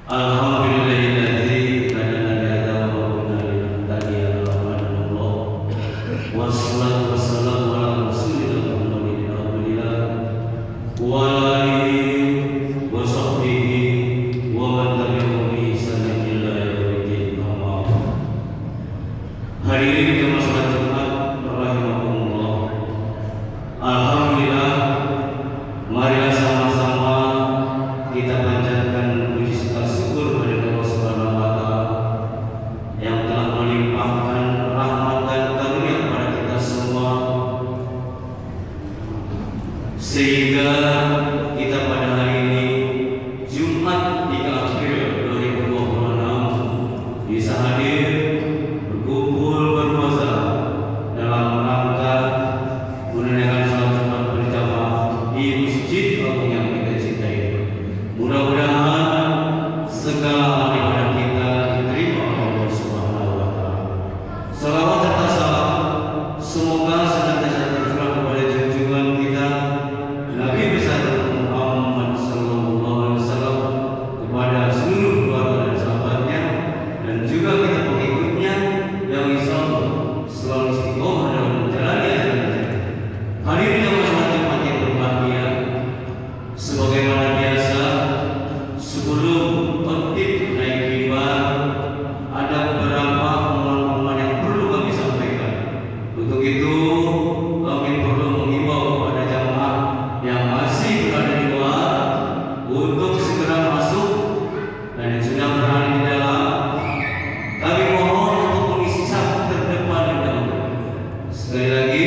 Alhamdulillahilladzi hadana li hadza wa ma kunna linahtadiya laula an hadana. Wassalatu wassalamu ala rasulillah Muhammadin abdillah wa ala alihi wa sahbihi wa man tabi'ahum bi ihsanin ila yaumil qiyamah. Hadirin jemaah salat Jumat rahimakumullah. Alhamdulillah, marilah sama-sama kita panjatkan puji serta syukur kepada Allah Subhanahu wa taala yang telah melimpahkan rahmat dan karunia kepada kita semua, sehingga kita pada hari ini Jumat 3 April 2026 bisa hadir berkumpul berpuasa dalam rangka menunaikan salat Jumat berjamaah di Masjid Agung yang kita cintai. Mudah-mudahan segala amal ibadah kita diterima oleh Allah Subhanahu wa taala. Salawat serta salam semoga senantiasa tercurah kepada junjungan kita Nabi besar Muhammad sallallahu alaihi wasallam, kepada seluruh keluarga dan sahabatnya, dan juga kita pengikutnya yang insyaallah selalu istiqomah dalam menjalani ajarannya. Hadirin yang Jumat yang berbahagia, sebagaimana biasa sebelum khotib naik mimbar ada beberapa pengumuman yang perlu kami sampaikan. Untuk itu kami perlu mengimbau kepada jamaah yang masih berada di luar untuk segera masuk, dan yang sudah berada di dalam kami mohon untuk mengisi saf terdepan dan dahulu. Sekali lagi,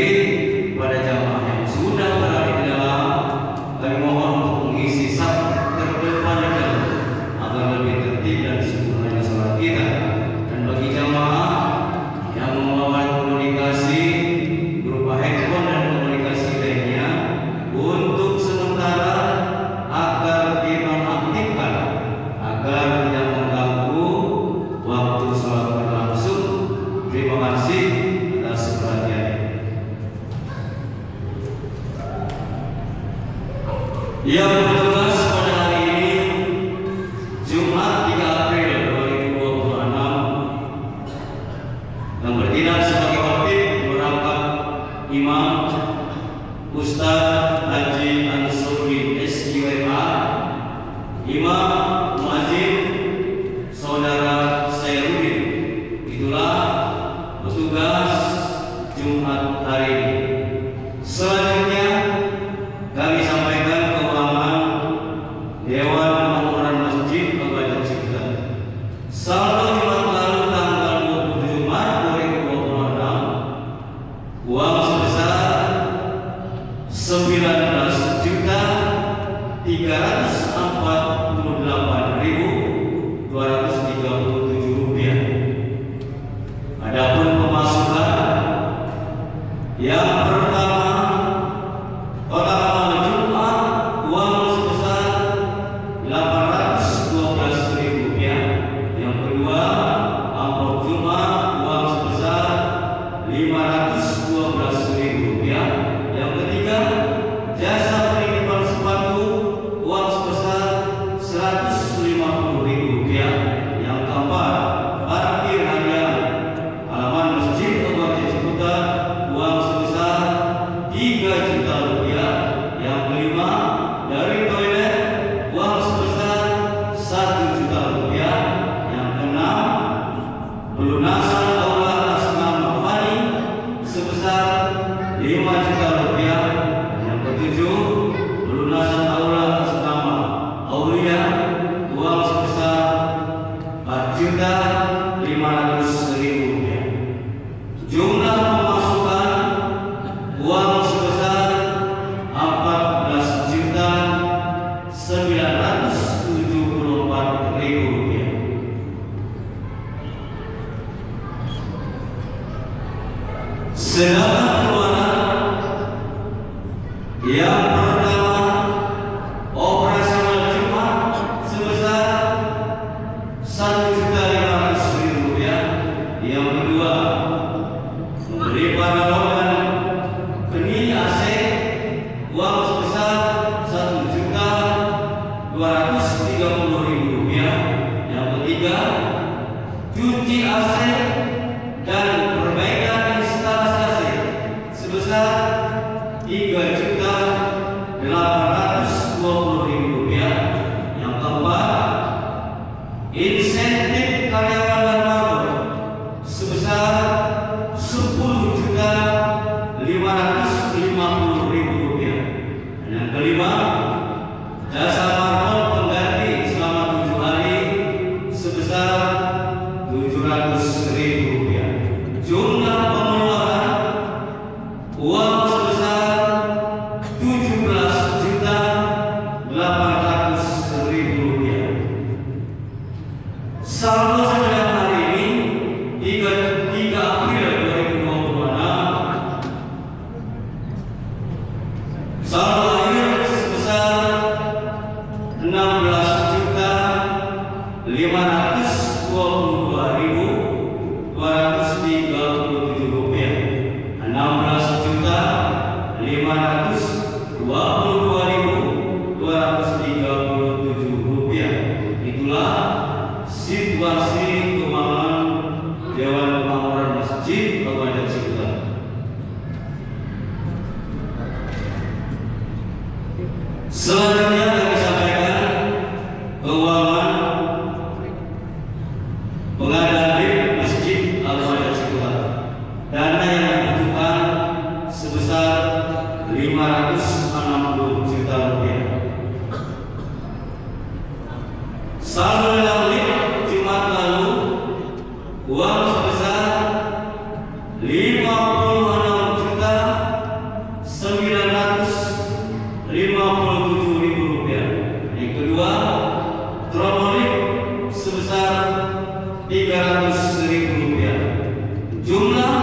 pada jamaah yang sudah berada di dalam kami mohon untuk mengisi saf terdepan dan dahulu agar lebih tertib dan sempurna salat kita. Dan bagi jamaah yang membawa komunikasi berupa handphone dan komunikasi lainnya, untuk sementara agar dinonaktifkan agar tidak mengganggu waktu salat berlangsung. Terima kasih atas perhatiannya. Yang bertugas pada hari ini Jumat 3 April 2026 yang bertindak sebagai khotib merangkap Imam Ustaz Haji Ansuri SIWA, Imam Muazzin Saudara Sairudin. Itulah petugas Jumat hari ini. Selanjutnya kami sampaikan keuangan Dewan Pengurus Masjid Kabupaten Ciputat. Saldo Jumat lalu tanggal 27 Maret 2026, uang sebesar 19.348.237 rupiah. Adapun pemasukan yang pertama, pada amal Jumat uang sebesar 812.000 rupiah. Yang kedua, amplop Jumat uang sebesar 512.000 rupiah. Yang ketiga, jasa penitipan sepatu uang sebesar 150.000 rupiah. Yang keempat, parkir harian halaman Masjid Kabupaten Ciputat uang sebesar 3 juta rupiah. Yang kelima, dari toilet uang sebesar 1 juta rupiah. Yang keenam, pelunasan aula atas nama Fani sebesar 5 juta rupiah. Yang ketujuh, pelunasan aula atas nama Aulia uang sebesar 4.500.000 rupiah. Jumlah pemasukan uang sebesar 14.974.000 rupiah. Sedangkan pengeluaran yang pertama, operasional Jumat sebesar 1.500.000 rupiah. Yang kedua, membeli paralon dan benih AC uang sebesar 1.230.000 rupiah. Rp3.820.000. Yang keempat, insentif karyawan dan mabur sebesar Rp10.550.000. Yang kelima, jasa parpol pengganti selama 7 hari sebesar Rp700.000. Jumlah pengeluaran uang sebesar Rp17.800.000. Saldo sepanjang hari ini 3 April 2026, saldo akhir sebesar Rp16.522.237. Rp16.522.237. Itulah situasi keuangan Dewan Pembangunan Masjid Kabupaten Ciputat. Selanjutnya kami sampaikan keuangan pengadaan lift Masjid Kabupaten Ciputat. Dana yang dibutuhkan sebesar Rp560 juta. Saldo dalam lift Jumat lalu uang sebesar Rp56.957.000. Yang kedua, trommel lift sebesar Rp300.000. Jumlah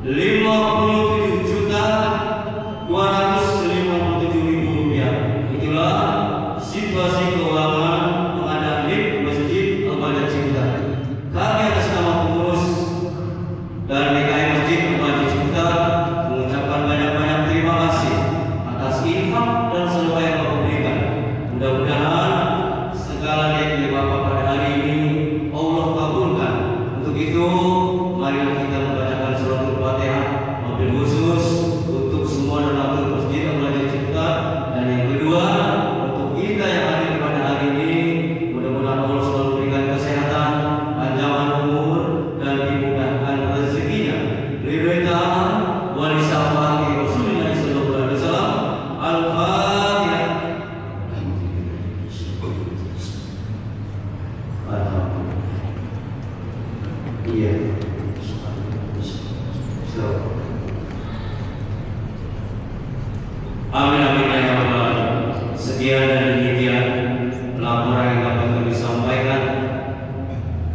Rp57.257.000. Itulah situasi keuangan pengadaan lift Masjid Kabupaten Ciputat. Kami atas nama pengurus dan DKM Masjid Kabupaten Ciputat mengucapkan banyak-banyak terima kasih atas infak dan sedekah yang Bapak berikan. Mudah-mudahan segala niat Bapak pada hari ini Allah kabulkan. Untuk itu, mari kita membacakan suratul Fatihah wabil khusus untuk semua donatur Masjid Kabupaten Ciputat. Dan yang kedua, untuk kita yang hadir pada hari ini, mudah-mudahan Allah selalu berikan kesehatan, panjangan umur, dan dimudahkan rezekinya. Ridho ta'ala wa li syafaati Rasulillah sallallahu alaihi wasallam. Al-Fatihah. Iya. Amin amin ya rabbal alamin. Sekian dan demikian laporan yang dapat kami sampaikan.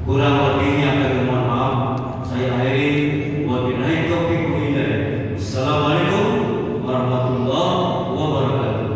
Kurang lebihnya kami mohon maaf. Saya akhiri. Wabillahi taufiq wal hidayah. Assalamualaikum warahmatullahi wabarakatuh.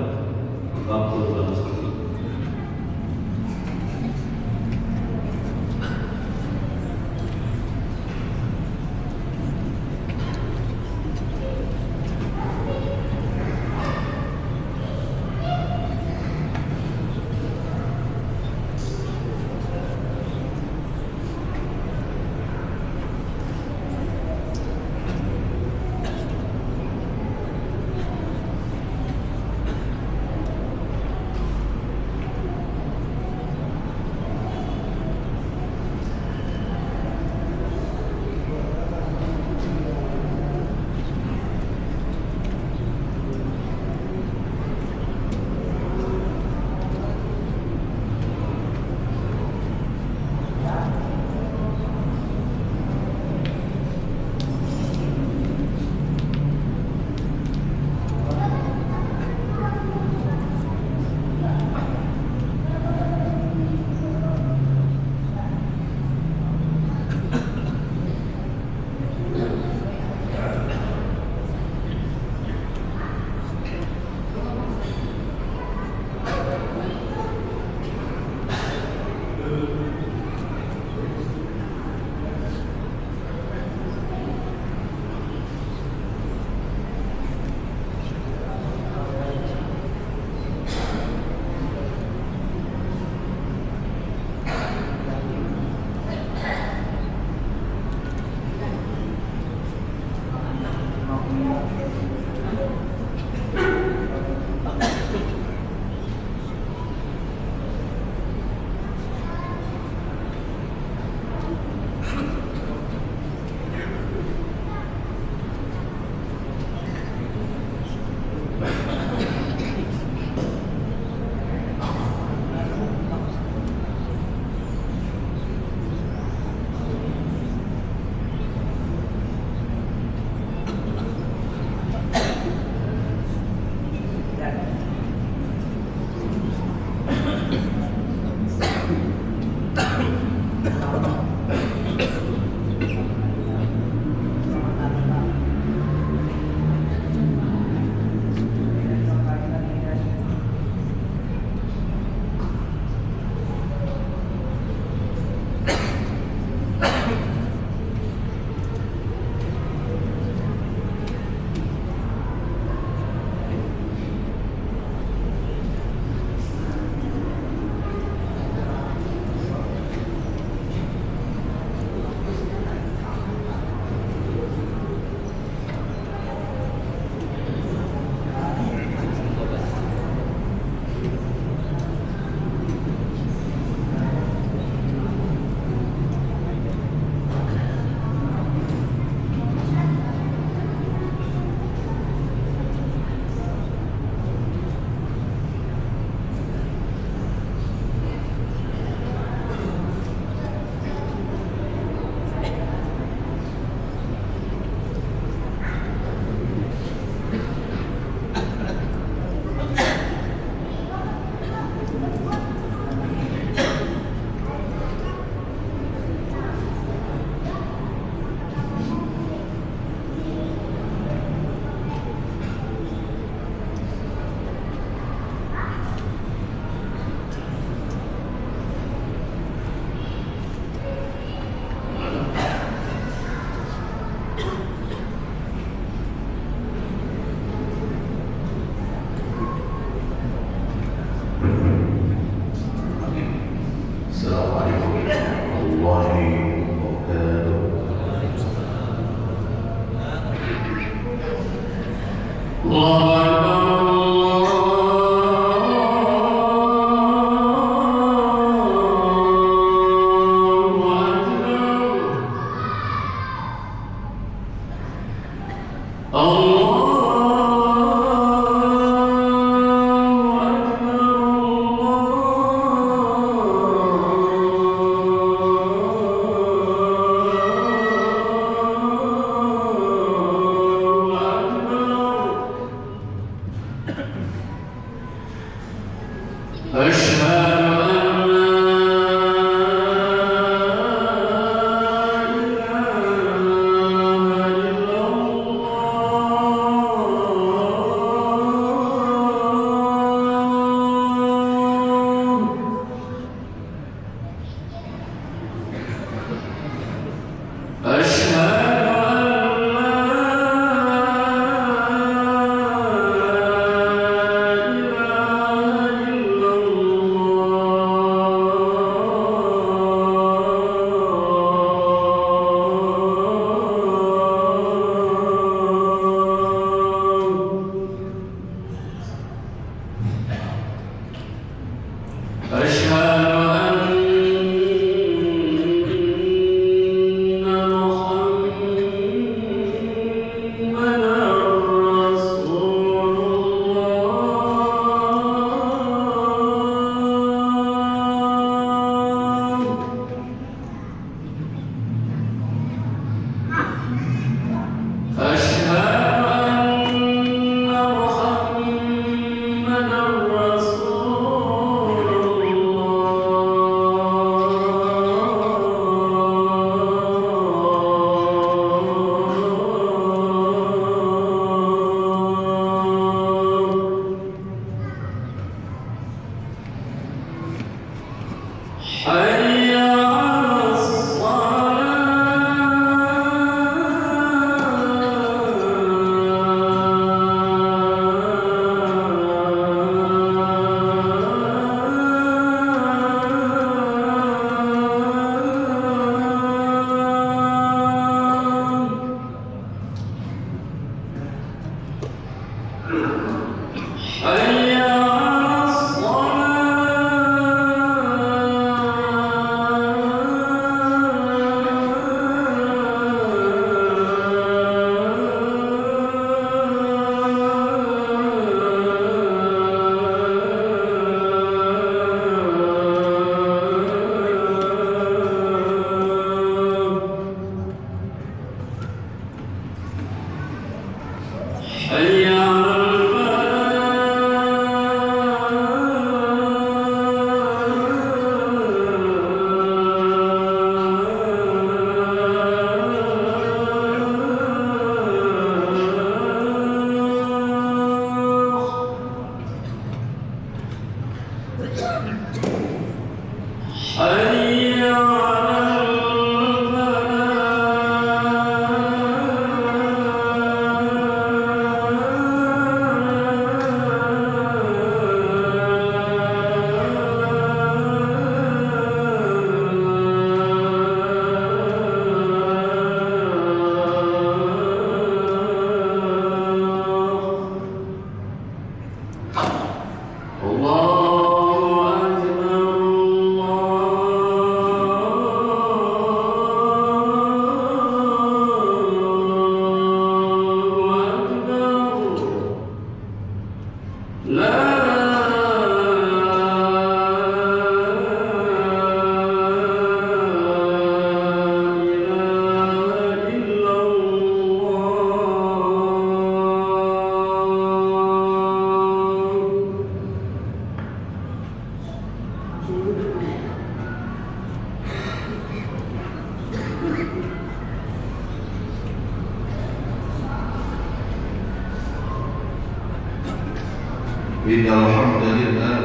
إن الحمد لله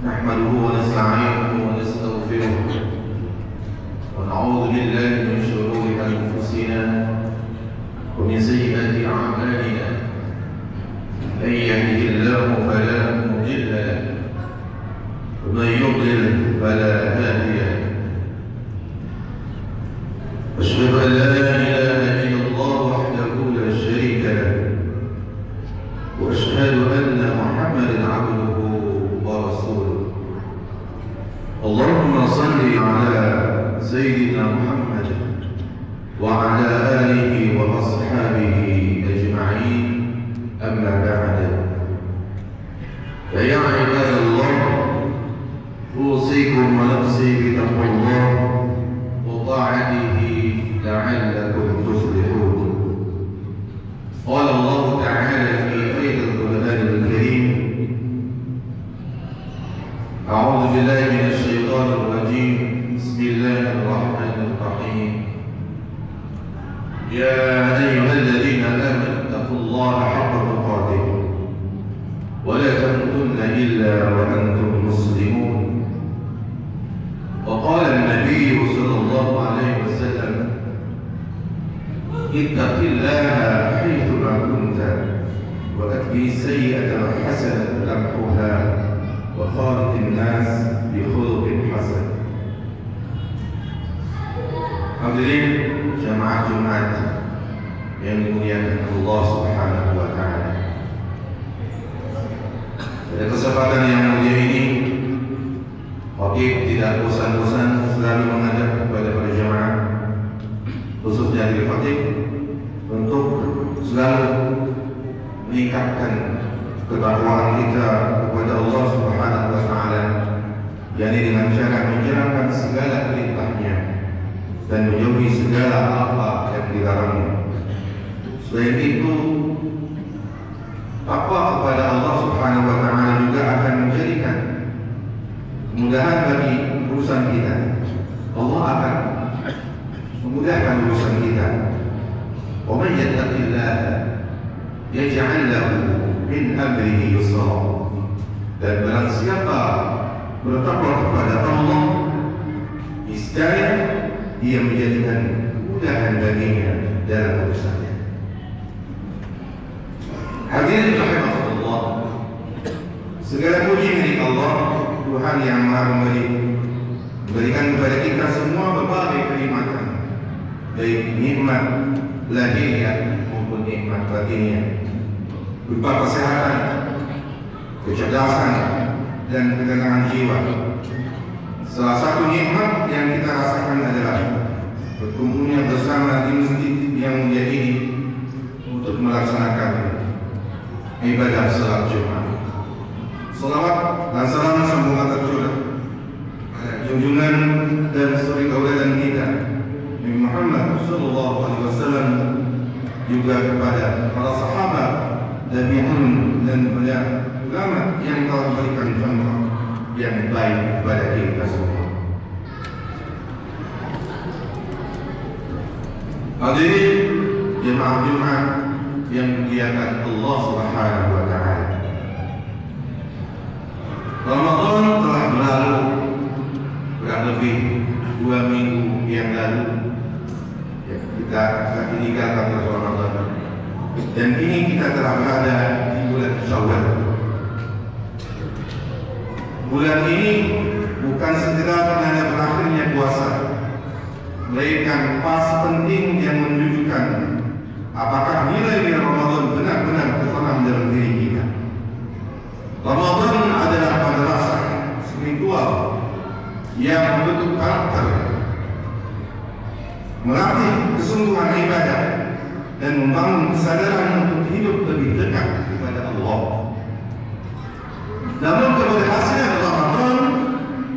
نحمده ونستعينه ونستغفره ونعوذ بالله من شرور أنفسنا ومن سيئات أعمالنا من يهده الله فلا مضل له ومن يضلل فلا هادي له أشهد أن لا إله إلا الله وحده لا شريك له يا أيها الذين آمنوا اتقوا الله حق تقاته ولا تموتن إلا وأنتم مسلمون. وقال النبي صلى الله عليه وسلم اتق الله حيثما كنت وأتبع السيئة الحسنة تمحها وخالق الناس بخلق حسن. Hadirin jamaah Jumat yang dimuliakan Allah Subhanahu wa taala. Pada kesempatan yang mulia ini, Khatib tidak bosan-bosan selalu mengajak kepada para jamaah, khususnya dari Khatib, untuk selalu meningkatkan ketakwaan kita kepada Allah Subhanahu wa taala, yakni dengan cara menjalankan segala perintahnya dan menjauhi segala apa yang dilarangnya. Selain itu, takwa kepada Allah Subhanahu wa taala juga akan menjadikan kemudahan bagi urusan kita. Allah akan memudahkan urusan kita. Wa man yattaqillaha yaj'al lahu min amrihi yusra. Dan barang siapa bertakwa kepada Allah, niscaya dia menjadikan kemudahan baginya dalam urusannya. Hadirin rahimahullah, segala puji milik Allah, Tuhan yang Maha memberikan kepada kita semua berbagai kenikmatan, baik nikmat lahiriah maupun nikmat batiniah, berupa kesehatan, kecerdasan, dan ketenangan jiwa. Salah satu nikmat yang kita rasakan adalah berkumpulnya bersama di masjid yang mulia ini untuk melaksanakan ibadah salat Jumat. Salawat dan salam semoga tercurah pada junjungan dan suri tauladan kita Nabi Muhammad sallallahu alaihi wasallam, juga kepada para sahabat, tabi'un, dan para ulama yang telah memberikan contoh yang baik kepada kita semua. Hadirin jemaah Jumat yang dimuliakan Allah Subhanahu wa taala. Ramadan telah berlalu kurang lebih 2 minggu yang lalu. Ya, kita meninggalkan Ramadan. Dan kini kita telah berada di bulan Syawal. Bulan ini bukan sekedar penanda berakhirnya puasa, melainkan pas penting yang menunjukkan apakah nilai Ramadan benar-benar tertanam dalam diri kita. Ramadan adalah madrasah spiritual yang membentuk karakter, melatih kesungguhan ibadah, dan membangun kesadaran untuk hidup lebih dekat kepada Allah. Namun keberhasilan Ramadan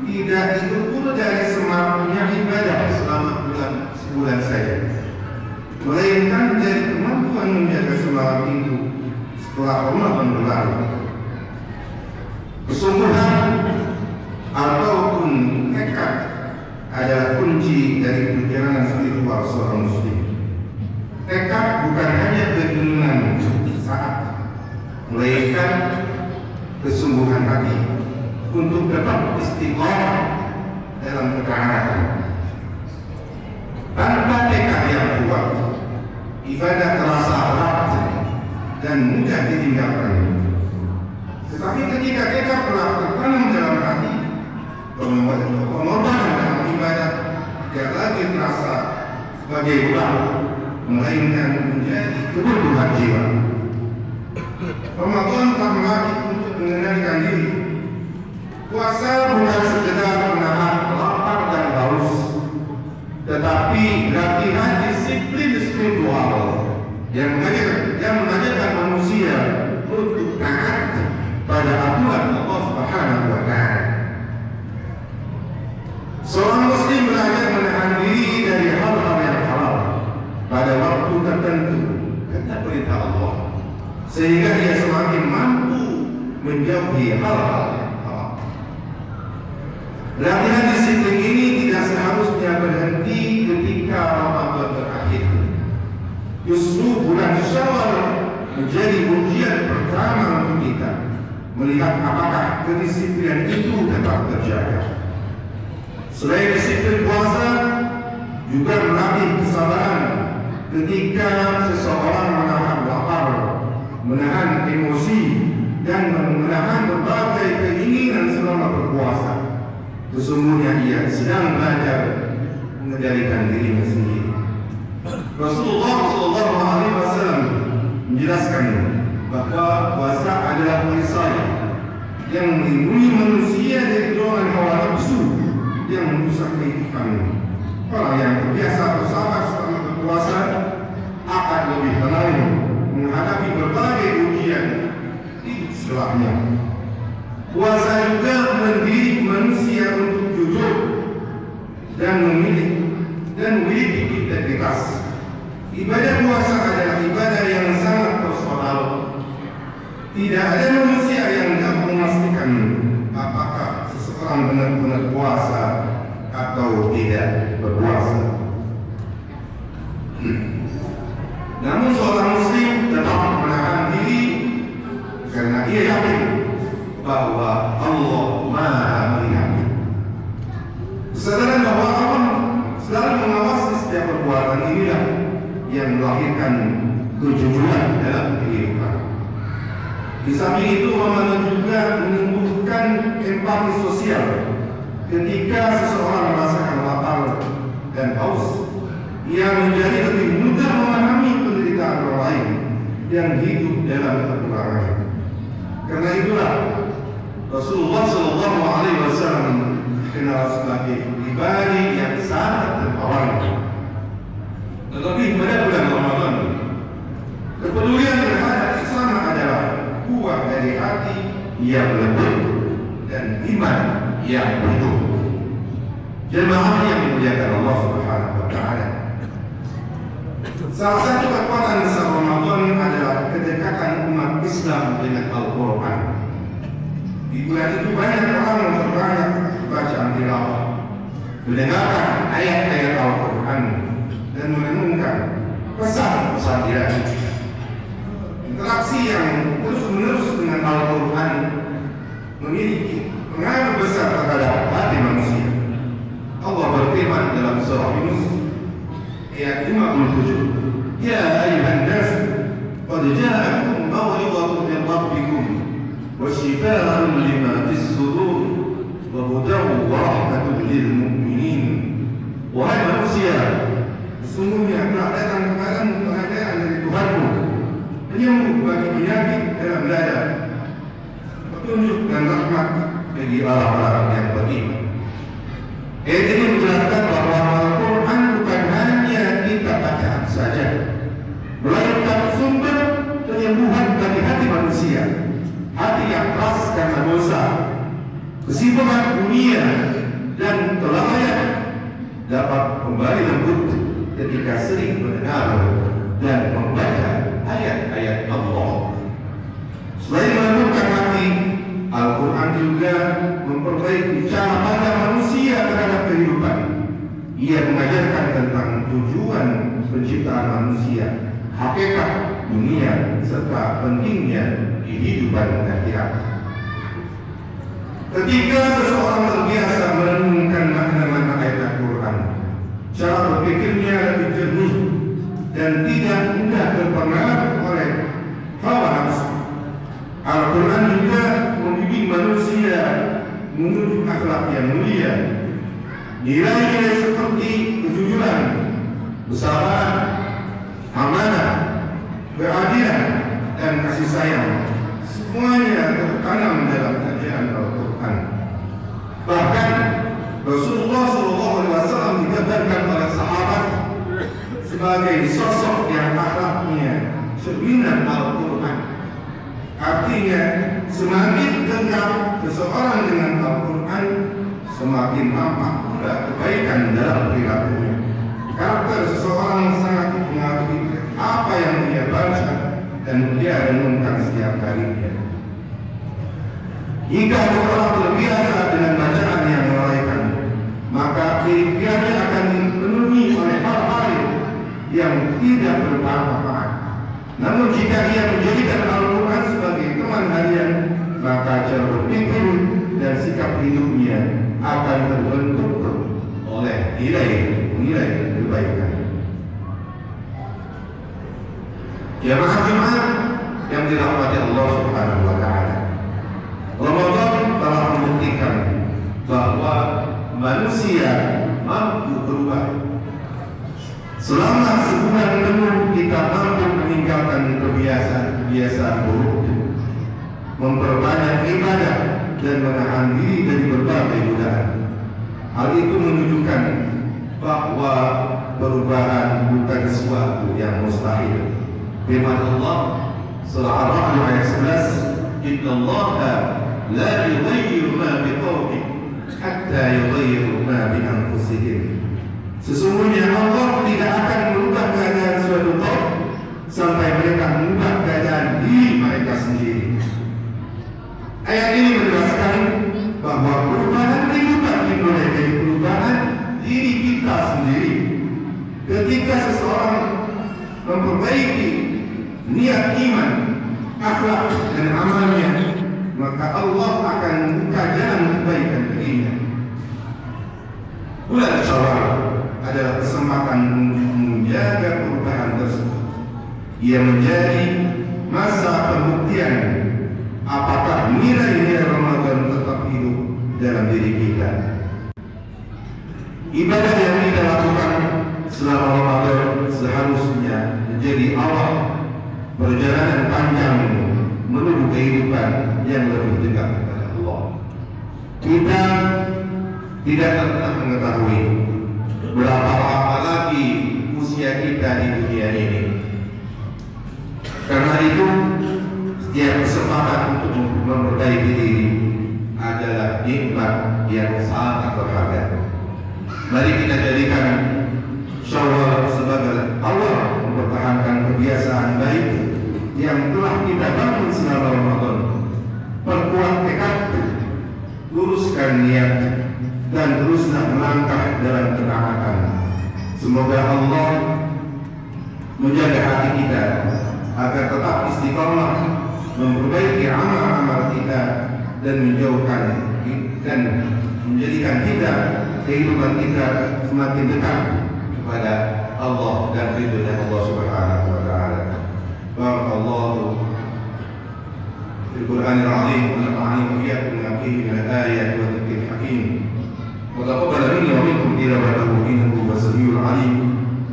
tidak diukur dari semangatnya ibadah selama sebulan saja, melainkan dari kemampuan menjaga semangat itu setelah Ramadan berlalu. Kesungguhan ataupun tekad adalah kunci dari perjalanan spiritual seorang muslim. Tekad bukan hanya keinginan saat, melainkan kesungguhan hati untuk dapat istiqomah dalam ketaatan. Tanpa tekad yang kuat, ibadah terasa berat dan mudah ditinggalkan. Tetapi ketika tekad telah tertanam dalam hati, pengorbanan dalam ibadah tidak lagi terasa sebagai beban, melainkan menjadi kebutuhan jiwa. Ramadan telah melatih untuk mengendalikan diri. Puasa bukan sekedar menahan lapar dan haus, tetapi latihan disiplin spiritual yang mengajarkan manusia untuk taat pada aturan Allah Subhanahu wa taala. Seorang muslim belajar menahan diri dari hal-hal yang halal pada waktu tertentu kata perintah Allah, sehingga dia semakin mampu menjauhi hal-hal yang haram. Latihan disiplin ini tidak seharusnya berhenti ketika Ramadan berakhir, Justru bulan Syawal menjadi ujian pertama untuk kita, melihat apakah kedisiplinan itu tetap terjaga. Selain disiplin puasa, juga melatih kesabaran ketika seseorang menahan lapar, menahan emosi, dan menahan berbagai keinginan selama berpuasa. Sesungguhnya ia sedang belajar mengendalikan dirinya sendiri. Rasulullah SAW menjelaskan bahwa puasa adalah perisai yang melindungi manusia dari dorongan hawa nafsu yang merusak kehidupannya. Orang yang terbiasa bersabar selama berpuasa akan lebih tenang menghadapi berbagai ujian hidup setelahnya. Puasa juga mendidik manusia untuk jujur dan memiliki integritas. Ibadah puasa adalah ibadah yang sangat personal. Tidak ada manusia yang dapat memastikan apakah seseorang benar-benar puasa atau tidak berpuasa. Namun seorang muslim tetap menahan diri karena ia yakin bahwa Allah Maha melihat. Kesadaran bahwa Allah selalu mengawasi setiap perbuatan inilah yang melahirkan kejujuran dalam kehidupan. Di samping itu, Ramadan juga menumbuhkan empati sosial. Ketika seseorang merasakan lapar dan haus, ia menjadi lebih mudah memahami penderitaan orang lain yang hidup dalam kekurangan. Karena itulah Rasulullah SAW dikenal sebagai pribadi yang sangat dermawan. Terlebih pada bulan Ramadan, kepedulian terhadap Islam adalah buah dari hati yang lembut dan iman yang utuh. Jemaah yang dimuliakan Allah Subhanahu wa Ta'ala, salah satu kekuatan besar Ramadan adalah kedekatan umat Islam dengan Al-Quran. Di bulan itu banyak orang memperbanyak bacaan tilawah, mendengarkan ayat-ayat Al-Quran, dan merenungkan pesan-pesan ilahi. Interaksi yang terus-menerus dengan Al-Quran memiliki pengaruh besar terhadap hati manusia. Allah berfirman dalam surah Yunus ayat 57, Ya ayuhan nas, qad ja'akum maw'idhatun min rabbikum wa shifaa'un lima fis sudur wa hudan wa rahmatun lil mu'minin. Wahai manusia, sesungguhnya telah datang kepadamu pengajaran dari Tuhanmu, penyembuh bagi penyakit dalam dada, petunjuk dan rahmat bagi orang-orang yang beriman. Ayat ini menjelaskan bahwa Al-Quran bukan hanya kita bacaan saja, melainkan sumber penyembuhan bagi hati manusia, hati yang keras karena dosa, kesibukan dunia, dan kelalaian dapat kembali lembut ketika sering mendengar dan membaca ayat-ayat Allah. Selain melembutkan hati, Al-Quran juga memperbaiki cara pandang manusia terhadap kehidupan. Ia mengajarkan tentang tujuan penciptaan manusia, hakikat dunia, serta pentingnya kehidupan akhirat. Ketika seseorang terbiasa merenungkan makna-makna ayat Al-Quran, cara berpikirnya lebih jernih dan tidak mudah terpengaruh oleh hawa nafsu. Al-Quran juga membimbing manusia menuju akhlak yang mulia. Nilai-nilai seperti kejujuran, kesabaran, amanah, keadilan, dan kasih sayang semuanya tertanam dalam ajaran Al-Quran. Bahkan Rasulullah SAW digambarkan oleh sahabat sebagai sosok yang akhlaknya cerminan Al-Quran. Artinya, semakin dekat seseorang dengan Al-Quran, semakin nampak pula kebaikan dalam perilakunya. Karakter seseorang sangat dipengaruhi apa yang dia baca dan dia renungkan setiap harinya. Jika seseorang terbiasa dengan bacaan yang melalaikan, maka pikirannya akan dipenuhi oleh hal-hal yang tidak bermanfaat cara berpikir dan sikap hidupnya akan terbentuk oleh nilai kebaikan. Jemaah yang dirahmati Allah Subhanahu wa taala. Ramadan telah membuktikan bahwa manusia mampu berubah. Selama sebulan penuh kita mampu meninggalkan kebiasaan buruk, memperbanyak ibadah dan menahan diri dari berbagai godaan. Hal itu menunjukkan bahwa perubahan bukan sesuatu yang mustahil. Firman Allah surah Ar-Ra'd ayat 11, "Inna Allaha la yughayyiru ma biqaumin hatta yughayyiru ma bi anfusihim." Sesungguhnya Allah tidak akan merubah keadaan suatu kaum sampai mereka mengubah keadaan diri mereka sendiri. Ayat ini menjelaskan bahwa perubahan kehidupan dimulai dari perubahan diri kita sendiri. Ketika seseorang memperbaiki niat iman, akhlak dan amalnya, maka Allah akan membuka jalan kebaikan baginya. Bulan Syawal adalah kesempatan untuk menjaga perubahan tersebut. Ia menjadi masa pembuktian apakah nilai-nilai Ramadan tetap hidup dalam diri kita. Ibadah yang kita lakukan selama Ramadan seharusnya menjadi awal perjalanan panjang menuju kehidupan yang lebih dekat kepada Allah. Kita tidak pernah mengetahui berapa lama lagi usia kita di dunia ini. Karena itu, setiap kesempatan untuk memperbaiki diri adalah nikmat yang sangat berharga. Mari kita jadikan Syawal sebagai awal mempertahankan kebiasaan baik yang telah kita bangun selama Ramadan. Perkuat tekad, luruskan niat, dan teruslah melangkah dalam ketaatan. Semoga Allah menjaga hati kita agar tetap istiqamah memperbaiki amal-amal kita dan menjauhkan dan menjadikan kita kehidupan kita semakin dekat kepada Allah dan ridho Allah Subhanahu wa taala. Barakallahu fil Qur'anil 'azim wa nafa'ani wa iyyakum bima fihi min al-ayati wa dhikril hakim. Wa taqabbal minni wa minkum tilawatahu innahu was-sami'ul 'alim.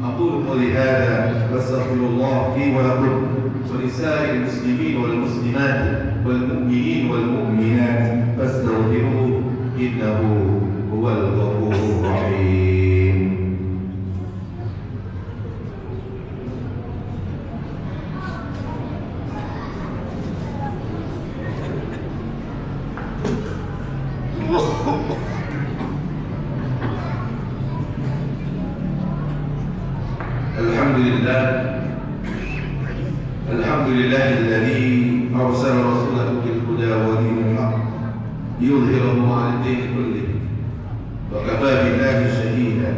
Aqulu qawli hadha wa astaghfirullah li wa lakum wa lisa'iril muslimin wal muslimat wal mu'minin wal mu'minat fastaghfiruhu innahu huwal ghafurur rahim. الحمد لله الذي أرسل رسوله بالهدى ودين الحق ليظهره على الدين كله وكفى بالله شهيدا.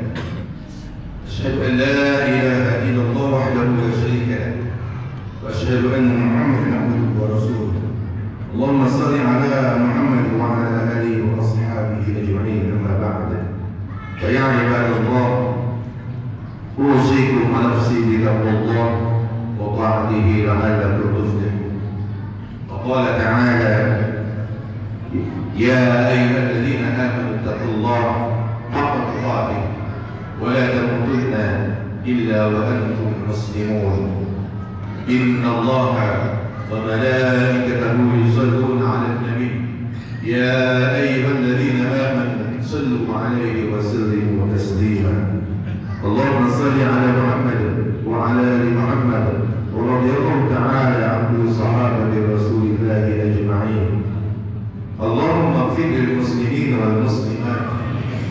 أشهد أن لا إله إلا الله وحده لا شريك له وأشهد أن محمدا عبده ورسوله. اللهم صل على محمد وعلى آله وأصحابه أجمعين. أما بعد، فيا عباد الله، أوصيكم ونفسي بتقوى الله وطاعته لعلكم تفلحون. وقال تعالى: يا أيها الذين آمنوا اتقوا الله حق تقاته ولا تموتن إلا وأنتم مسلمون. إن الله وملائكته يصلون على النبي يا أيها الذين آمنوا صلوا عليه وسلموا تسليما. اللهم صل على محمد وعلى آل محمد ورضي الله تعالى عن صحابة رسول الله أجمعين. اللهم اغفر للمسلمين والمسلمات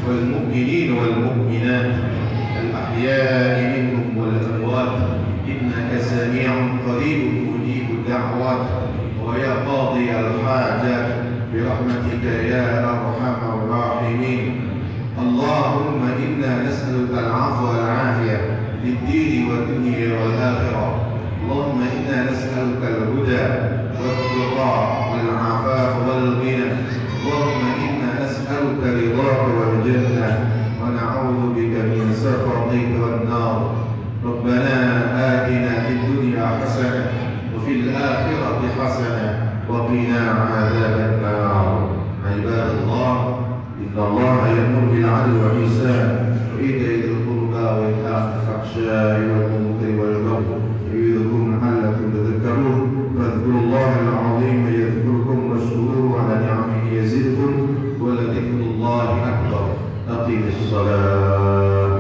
والمؤمنين والمؤمنات الأحياء منهم والأموات إنك سميع قريب مجيب الدعوات ويا قاضي الحاجات برحمتك يا أرحم الراحمين. اللهم إنا نسألك العفو والعافية في الدين والدنيا والآخرة. اللهم إنا نسألك الهدى والتقى والعفاف والغنى حسنة وفي الآخرة حسنة وقنا عذاب النار. عباد الله، إن الله يأمر بالعدل والإحسان وإيتاء ذي القربى وينهى عن الفحشاء والمنكر والبغي يعظكم لعلكم تذكرون. فاذكروا الله العظيم يذكركم واشكروه على نعمه يزدكم ولذكر الله أكبر. أقم الصلاة.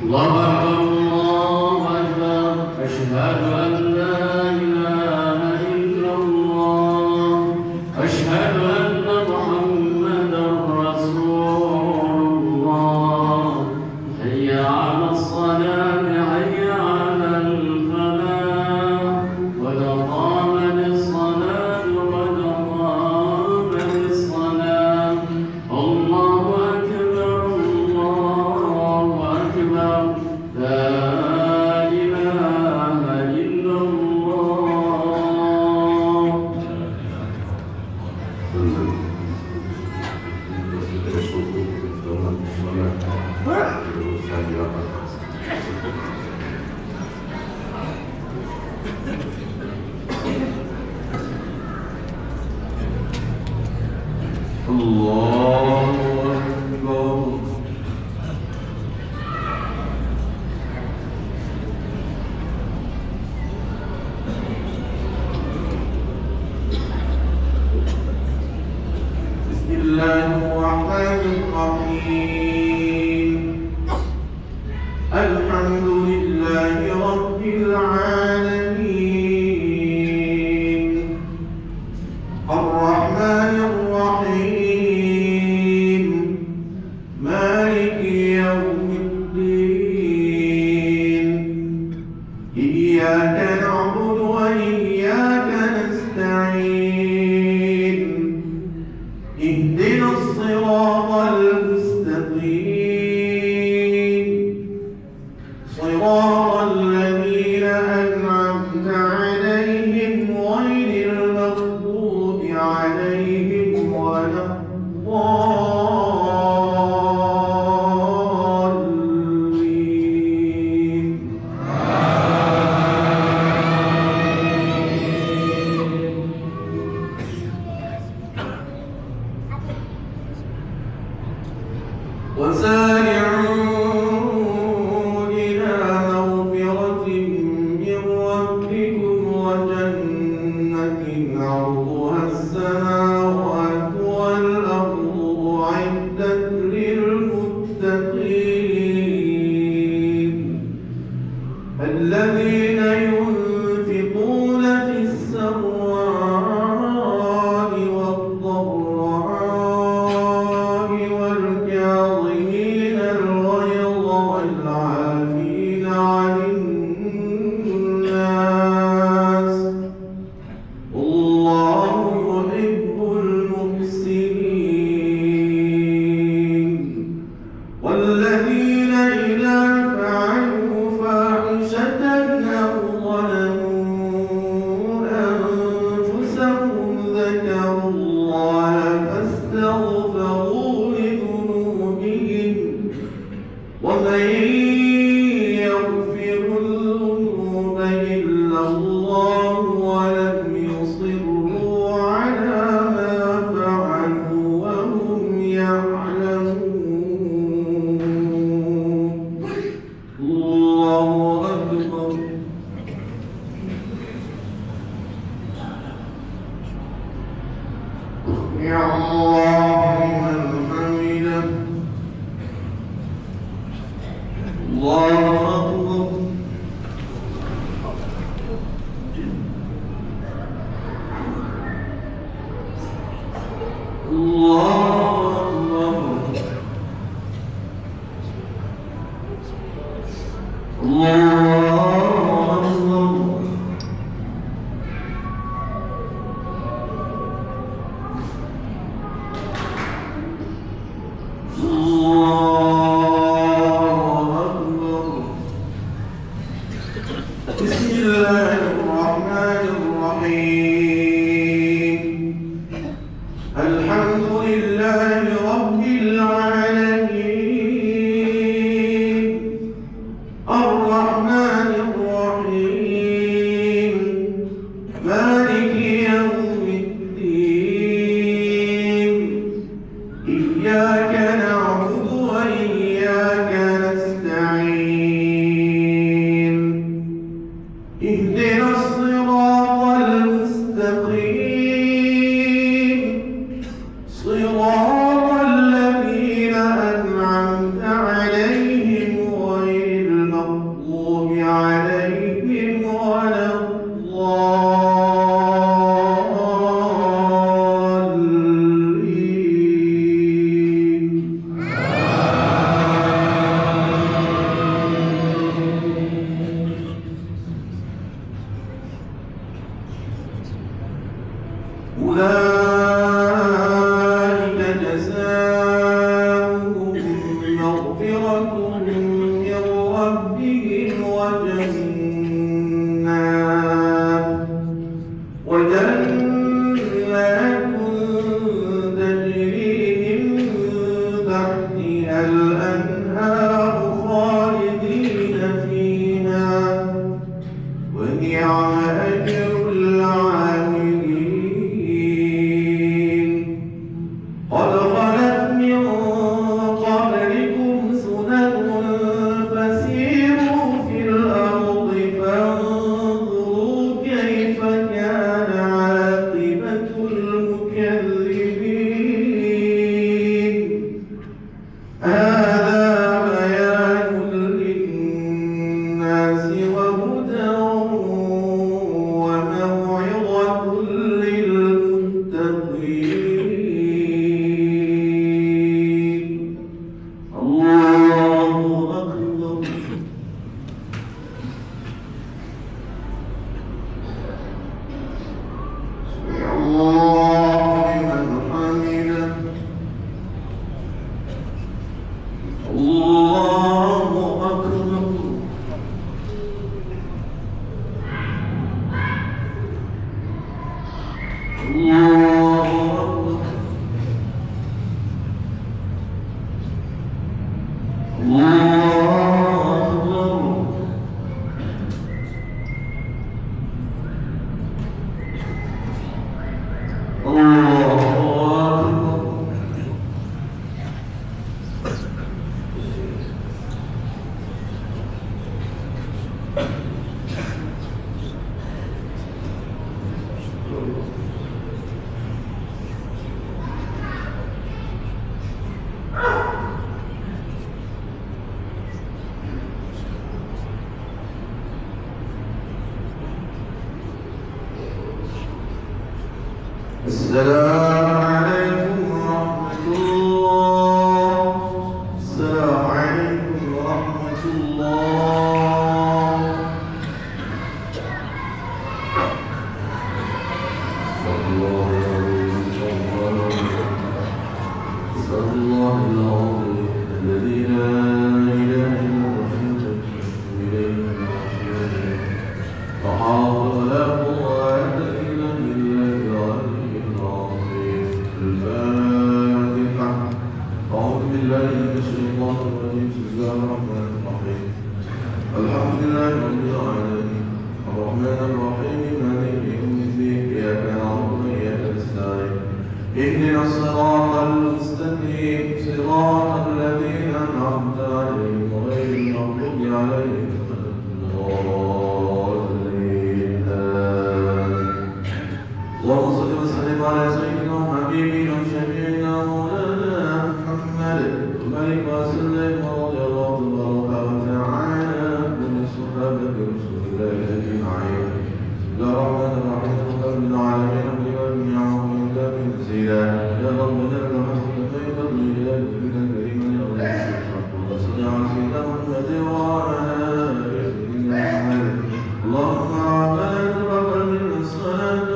الله أكبر الله أكبر أشهد أن لا إله إلا الله أشهد أن محمدا رسول الله حي على الصلاة حي على الفلاح قد قامت الصلاة قد قامت الصلاة الله أكبر الله أكبر لا إله إلا الله. الله أكبر. بسم الله الرحمن الرحيم. الحمد لله رب العالمين الرحمن الرحيم مالك يوم الدين إياك نعبد وإياك نستعين اهدنا الصراط المستقيم صراط الذين أنعمت عليهم غير المغضوب عليهم ولا الضالين. وسارعوا إلى مغفرة من ربكم وجنة عرضها السماوات والأرض أعدت للمتقين الذين ينفقون في السراء والضراء والكاظمين الغيظ والعافين عن الناس والله يحب المحسنين والذين إذا فعلوا فاحشة أو ظلموا أنفسهم ذكروا الله فاستغفروا لذنوبهم ومن يغفر الذنوب إلا الله ولم يصروا على ما فعلوا وهم يعلمون. الله أكبر. يا الله لمن حمده. الله أكبر. بسم الله الرحمن الرحيم. الحمد لله رب العالمين الرحمن الرحيم اهدنا الصراط المستقيم صراط الذين أنعمت عليهم غير المغضوب عليهم ولا أولئك جزاؤهم مغفرة من ربهم وجنات تجري من تحتها الأنهار خالدين فيها ونعم أجر العاملين قد خلت من قبلكم سنن فسيروا في الأرض فانظروا كيف كان عاقبة المكذبين هذا بيان للناس وهدى وموعظة للمتقين الله أكبر سمع الله لمن حمده الله أكبر الله أكبر السلام عليكم ورحمة الله السلام عليكم ورحمة الله صلى الله عليه صلى الله العظيم الذي لا إله إلا هو إليه المصير وحاط لا قوة إلا بالله العلي العظيم الفاتحة أعوذ بالله من الشيطان الرجيم بسم الله الرحمن الرحيم الحمد لله رب العالمين الرحمن الرحيم مالك يوم الدين إياك نعبد وإياك نستعين اهدنا الصراط المستقيم صراط الذين أنعمت عليهم غير المغضوب عليهم ولا الضالين اللهم صل وسلم على سيدنا وحبيبنا وشفيعنا مولانا محمد وبارك وسلم ورضي الله تبارك وتعالى عن الصحابة رسول الله أجمعين يا رحمن الرحيم رب العالمين وبجميع عظيم تنزيلا يا رب جل وعلا خير الرجال من الكريم يا الله صل على سيدنا محمد وعلى آله محمد اللهم ربنا تقبل منا الصلاة